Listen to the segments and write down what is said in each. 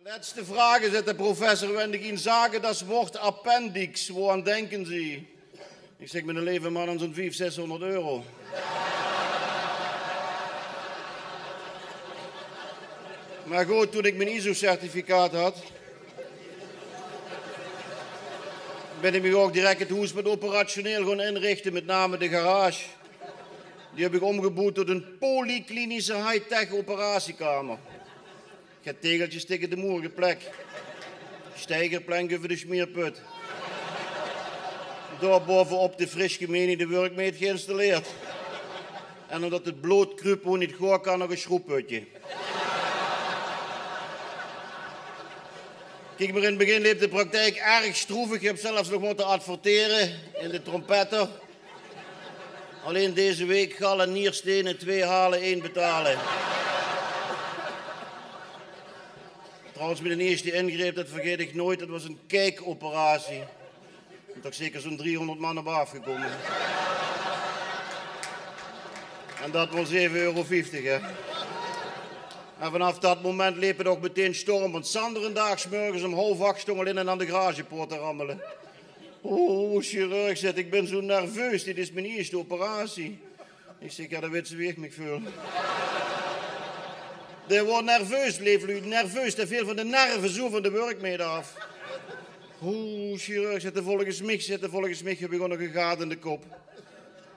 Letzte Frage, sagt der Professor, wenn ich Ihnen sage das Wort Appendix, woran denken Sie? Ich sage, mijn leven man, aan zo'n 500, 600 euro. Maar goed, toen ik mijn ISO-certificaat had, ben ik me ook direct het huis met operationeel gaan inrichten, met name de garage. Die heb ik omgebouwd tot een polyklinische high-tech operatiekamer. Ik heb tegeltjes tegen de moerige plek. Steigerplanken voor de smeerput. Daar bovenop de fris gemene werkmeet geïnstalleerd. En omdat het bloot krupo niet goed kan, nog een schroepputje. Kijk, maar in het begin liep de praktijk erg stroevig. Ik heb zelfs nog moeten adverteren in de trompetter. Alleen deze week gallen, nierstenen, 2 halen, 1 betalen. Trouwens, met de eerste ingreep, dat vergeet ik nooit, dat was een kijkoperatie. Er zijn toch zeker zo'n 300 man op afgekomen. En dat was 7,50 euro, hè. En vanaf dat moment liep het ook meteen storm. Want Sander een dag 's morgens om 7:30 stond al in en aan de garagepoort te rammelen. Oh, chirurg, zegt, ik ben zo nerveus, dit is mijn eerste operatie. Ik zeg, ja, dat weet ze wie ik me voel. Die wordt nerveus, bleef u nerveus, te veel van de nerven zo van de werkmeter af. Oeh, chirurg, zegt, volgens mij heb ik nog een gat in de kop.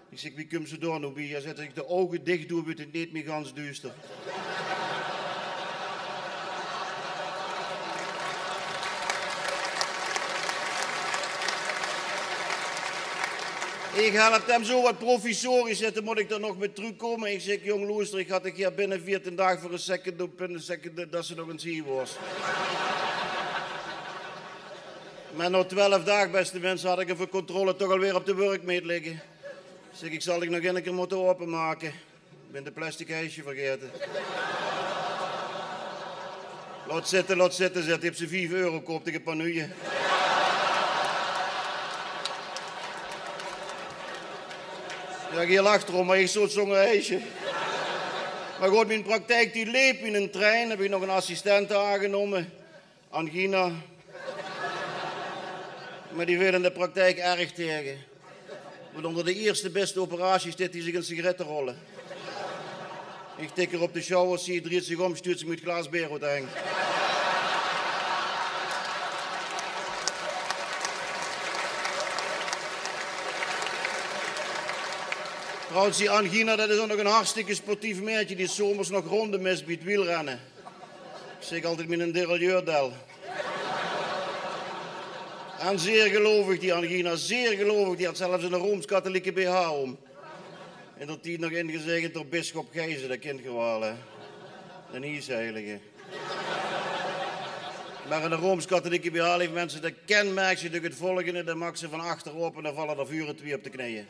Ik zeg, wie komt ze door nou bij? Hij zegt, als ik de ogen dicht doe, wordt het niet meer gans duister. Ik help hem zo wat professorisch zitten, moet ik er nog met terugkomen. Ik zeg, jong Loester, ik had hier binnen 14 dagen voor een second dat ze nog eens hier was. Maar na 12 dagen, beste mensen, had ik hem voor controle toch alweer op de werkmeet liggen. Ik zeg, ik zal ik nog een keer moeten openmaken. Ik ben de plastic ijsje vergeten. Laat zitten, zegt. Je hebt ze 5 euro, koopt ik een paar nuien. Ja, ik hier lacht erom, maar ik zo'n ijsje. Maar goed, mijn praktijk die leep in een trein. Heb ik nog een assistent aangenomen. Angina. Maar die wil in de praktijk erg tegen. Want onder de eerste beste operatie zit hij zich een sigaret te rollen. Ik tik er op de shower, zie je, draait zich om, stuurt zich met het glas bier uit de heng. Trouwens, die angina, dat is ook nog een hartstikke sportief meertje die zomers nog ronden mist bij het wielrennen. Ik zeg altijd met een derailleurdel. En zeer gelovig, die angina, zeer gelovig. Die had zelfs een Rooms-katholieke BH om. En dat die nog ingezegend door bisschop Gijzen, dat kind gewalen. Een hiesheilige. Maar een Rooms-katholieke BH heeft mensen, dat kenmerkt je door het volgende. Dan mag ze van achter open en dan vallen er vuren 2 op de knieën.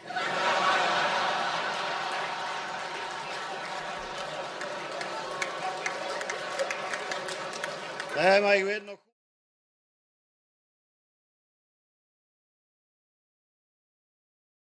Nee, maar ik weet nog...